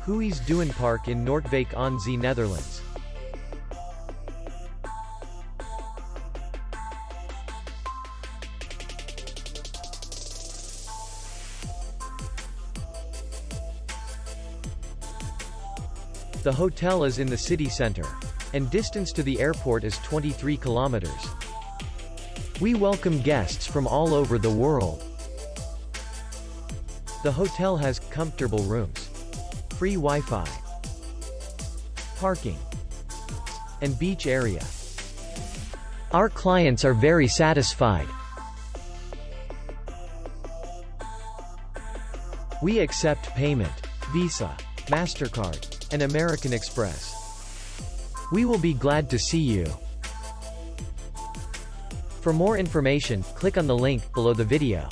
Huize Duinpark in Noordwijk aan Zee, Netherlands. The hotel is in the city center, and distance to the airport is 23 kilometers. We welcome guests from all over the world. The hotel has comfortable rooms, free Wi-Fi, parking, and beach area. Our clients are very satisfied. We accept payment, Visa, MasterCard, and American Express. We will be glad to see you. For more information, click on the link below the video.